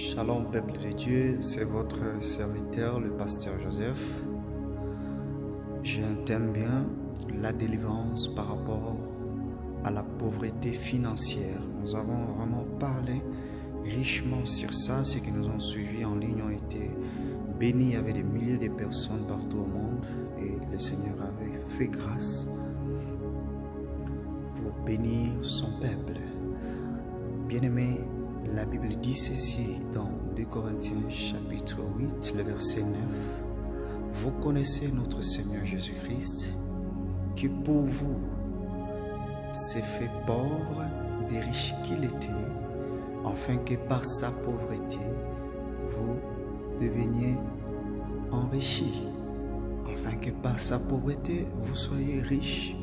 Shalom peuple de Dieu, c'est votre serviteur le pasteur Joseph. J'ai un thème bien, la délivrance par rapport à la pauvreté financière. Nous avons vraiment parlé richement sur ça. Ceux qui nous ont suivis en ligne ont été bénis avec des milliers de personnes partout au monde et le Seigneur avait fait grâce pour bénir son peuple. Bien-aimés, la Bible dit ceci dans 2 Corinthiens chapitre 8, le verset 9. Vous connaissez notre Seigneur Jésus-Christ, qui pour vous s'est fait pauvre des riches qu'il était, afin que par sa pauvreté, vous deveniez enrichis, afin que par sa pauvreté, vous soyez riches.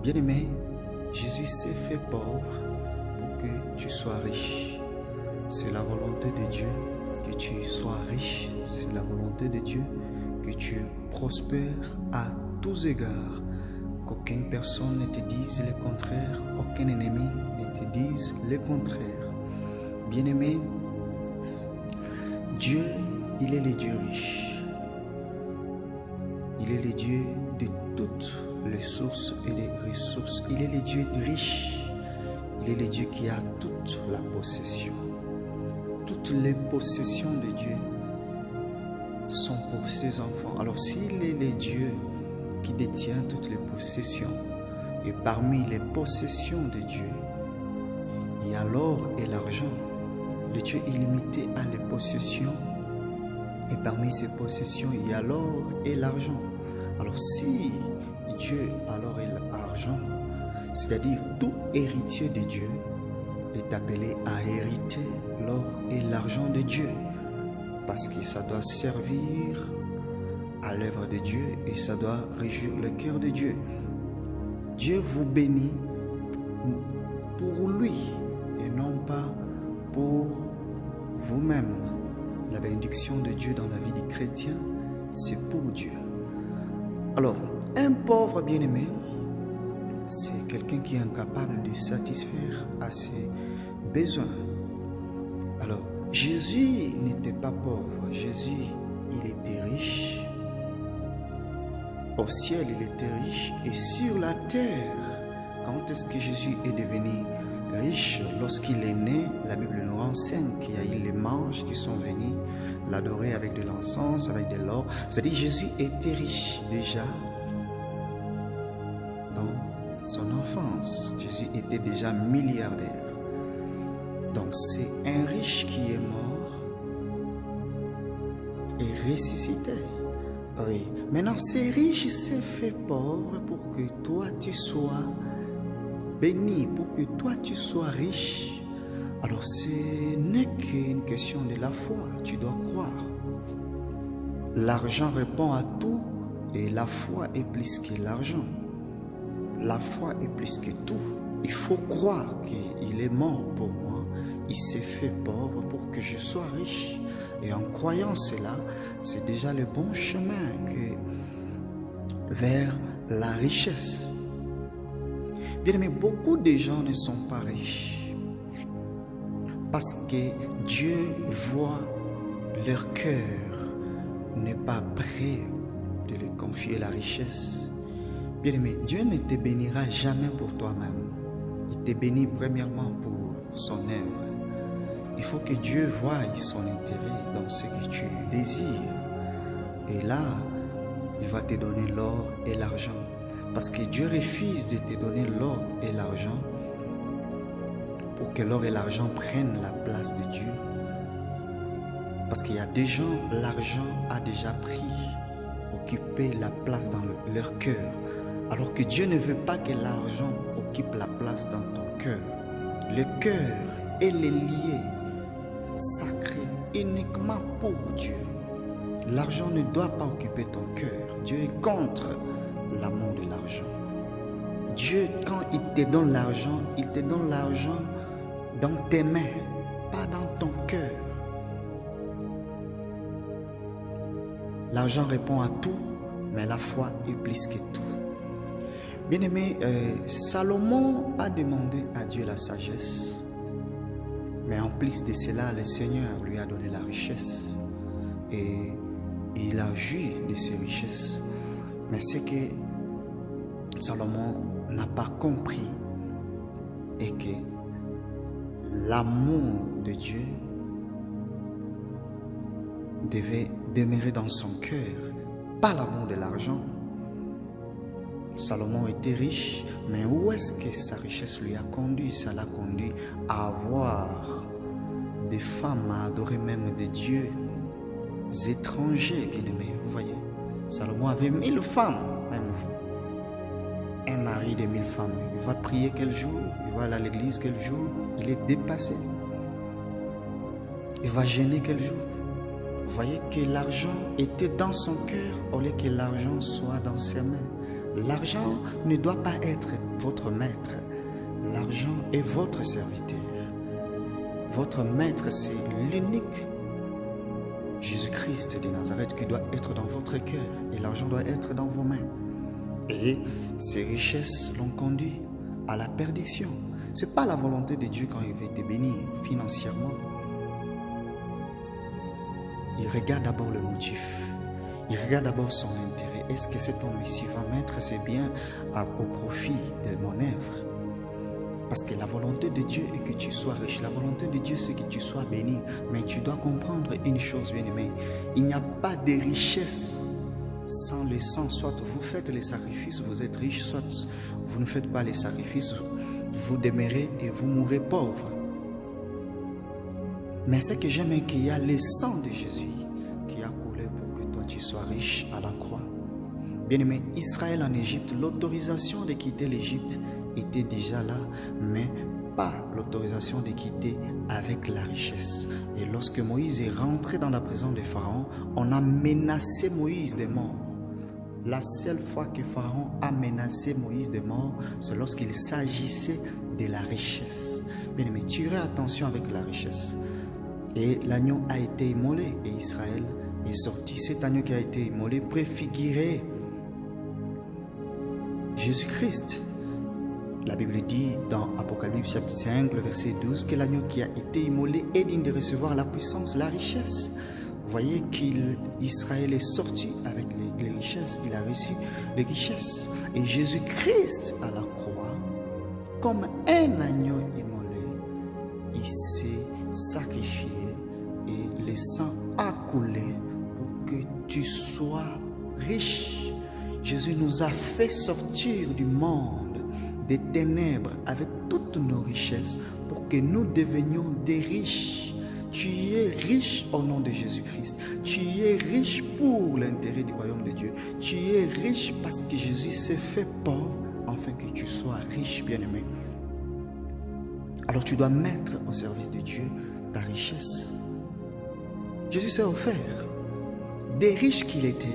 Bien-aimé, Jésus s'est fait pauvre pour que tu sois riche. C'est la volonté de Dieu que tu sois riche. C'est la volonté de Dieu que tu prospères à tous égards. Qu'aucune personne ne te dise le contraire. Aucun ennemi ne te dise le contraire. Bien-aimé, Dieu, il est le Dieu riche. Il est le Dieu de toutes les sources et des ressources. Il est le Dieu riche. Il est le Dieu qui a toute la possession. Toutes les possessions de Dieu sont pour ses enfants. Alors s'il est le Dieu qui détient toutes les possessions, et parmi les possessions de Dieu, il y a l'or et l'argent. Le Dieu illimité a les possessions, et parmi ces possessions, il y a l'or et l'argent. Alors si Dieu a l'or et l'argent, c'est-à-dire tout héritier de Dieu est appelé à hériter l'or et l'argent de Dieu, parce que ça doit servir à l'œuvre de Dieu et ça doit réjouir le cœur de Dieu. Dieu vous bénit pour lui et non pas pour vous-même. La bénédiction de Dieu dans la vie des chrétiens, c'est pour Dieu. Alors, un pauvre bien-aimé, c'est quelqu'un qui est incapable de satisfaire à ses besoins. Alors, Jésus n'était pas pauvre. Jésus, il était riche. Au ciel, il était riche. Et sur la terre, quand est-ce que Jésus est devenu riche? Lorsqu'il est né, la Bible nous renseigne qu'il y a eu les mages qui sont venus l'adorer avec de l'encens, avec de l'or. C'est-à-dire Jésus était riche déjà dans son enfance. Jésus était déjà milliardaire. Donc c'est un riche qui est mort et ressuscité. Oui. Maintenant, ce riche s'est fait pauvre pour que toi tu sois béni, pour que toi tu sois riche. Alors ce n'est qu'une question de la foi. Tu dois croire. L'argent répond à tout et la foi est plus que l'argent. La foi est plus que tout. Il faut croire qu'il est mort pour moi. Il s'est fait pauvre pour que je sois riche. Et en croyant cela, c'est déjà le bon chemin vers la richesse. Bien aimé, beaucoup de gens ne sont pas riches parce que Dieu voit leur cœur n'est pas prêt de lui confier la richesse. Bien aimé, Dieu ne te bénira jamais pour toi-même. Il te bénit premièrement pour son œuvre. Il faut que Dieu voie son intérêt dans ce que tu désires. Et là, il va te donner l'or et l'argent. Parce que Dieu refuse de te donner l'or et l'argent pour que l'or et l'argent prennent la place de Dieu. Parce qu'il y a des gens, l'argent a déjà pris, occupé la place dans leur cœur. Alors que Dieu ne veut pas que l'argent occupe la place dans ton cœur. Le cœur est lié, sacré, uniquement pour Dieu. L'argent ne doit pas occuper ton cœur. Dieu est contre l'amour de l'argent. Dieu, quand il te donne l'argent dans tes mains, pas dans ton cœur. L'argent répond à tout, mais la foi est plus que tout. Bien-aimé, Salomon a demandé à Dieu la sagesse. Mais en plus de cela, le Seigneur lui a donné la richesse. Et il a joui de ces richesses. Mais ce que Salomon n'a pas compris est que l'amour de Dieu devait demeurer dans son cœur, pas l'amour de l'argent. Salomon était riche, mais où est-ce que sa richesse lui a conduit? Ça l'a conduit à avoir des femmes, à adorer même des dieux étrangers, bien-aimés. Vous voyez, Salomon avait 1000 femmes, même vous. Un mari de 1000 femmes. Il va prier quel jour? Il va aller à l'église quel jour? Il est dépassé. Il va gêner quel jour? Vous voyez que l'argent était dans son cœur au lieu que l'argent soit dans ses mains. L'argent ne doit pas être votre maître. L'argent est votre serviteur. Votre maître, c'est l'unique Jésus-Christ de Nazareth qui doit être dans votre cœur. Et l'argent doit être dans vos mains. Et ces richesses l'ont conduit à la perdition. Ce n'est pas la volonté de Dieu quand il veut te bénir financièrement. Il regarde d'abord le motif. Il regarde d'abord son intérêt. Est-ce que cet homme ici va mettre ses biens au profit de mon œuvre? Parce que la volonté de Dieu est que tu sois riche. La volonté de Dieu, c'est que tu sois béni. Mais tu dois comprendre une chose, bien-aimé. Il n'y a pas de richesse sans le sang. Soit vous faites les sacrifices, vous êtes riche, soit vous ne faites pas les sacrifices, vous demeurez et vous mourrez pauvre. Mais ce que j'aime, c'est qu'il y a le sang de Jésus qui a coulé pour que toi tu sois riche à la croix. Bien-aimé, Israël en Égypte, l'autorisation de quitter l'Égypte était déjà là, mais pas l'autorisation de quitter avec la richesse. Et lorsque Moïse est rentré dans la présence de Pharaon, on a menacé Moïse de mort. La seule fois que Pharaon a menacé Moïse de mort, c'est lorsqu'il s'agissait de la richesse. Bien-aimé, tirez attention avec la richesse. Et l'agneau a été immolé et Israël est sorti. Cet agneau qui a été immolé préfigurait Jésus-Christ. La Bible dit dans Apocalypse chapitre 5, le verset 12, que l'agneau qui a été immolé est digne de recevoir la puissance, la richesse. Vous voyez qu'Israël est sorti avec les richesses, il a reçu les richesses. Et Jésus-Christ à la croix, comme un agneau immolé, il s'est sacrifié et le sang a coulé pour que tu sois riche. Jésus nous a fait sortir du monde des ténèbres avec toutes nos richesses pour que nous devenions des riches. Tu es riche au nom de Jésus-Christ. Tu es riche pour l'intérêt du royaume de Dieu. Tu es riche parce que Jésus s'est fait pauvre afin que tu sois riche, bien-aimé. Alors tu dois mettre au service de Dieu ta richesse. Jésus s'est offert. Des riches qu'il était,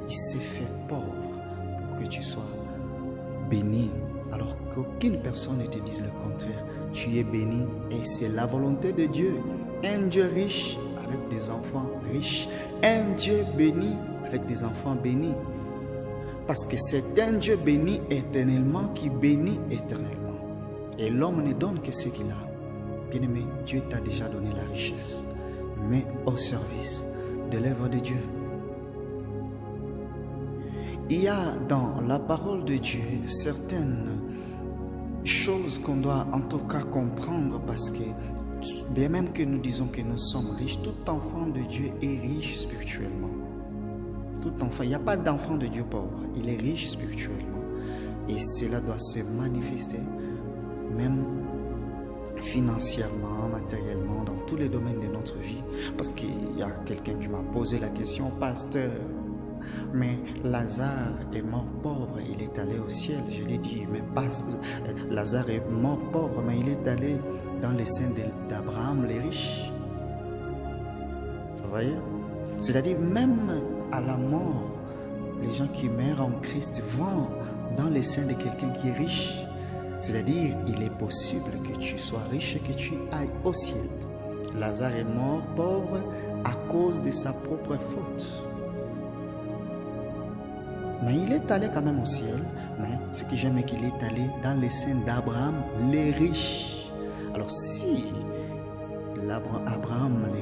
il s'est fait pauvre pour que tu sois béni. Alors qu'aucune personne ne te dise le contraire. Tu es béni et c'est la volonté de Dieu. Un Dieu riche avec des enfants riches. Un Dieu béni avec des enfants bénis. Parce que c'est un Dieu béni éternellement qui bénit éternellement. Et l'homme ne donne que ce qu'il a. Bien-aimé, Dieu t'a déjà donné la richesse. Mais au service de l'œuvre de Dieu. Il y a dans la parole de Dieu certaines choses qu'on doit en tout cas comprendre parce que bien même que nous disons que nous sommes riches, tout enfant de Dieu est riche spirituellement. Tout enfant, il n'y a pas d'enfant de Dieu pauvre, il est riche spirituellement. Et cela doit se manifester même financièrement, matériellement, dans tous les domaines de notre vie. Parce qu'il y a quelqu'un qui m'a posé la question, pasteur, mais Lazare est mort pauvre, il est allé au ciel. Je l'ai dit, mais pas Lazare est mort pauvre, mais il est allé dans les seins d'Abraham, les riches. Vous voyez? C'est-à-dire, même à la mort, les gens qui meurent en Christ vont dans les seins de quelqu'un qui est riche. C'est-à-dire, il est possible que tu sois riche et que tu ailles au ciel. Lazare est mort pauvre à cause de sa propre faute. Mais il est allé quand même au ciel. Mais ce que j'aime, c'est qu'il est allé dans les seins d'Abraham, les riches. Alors si Abraham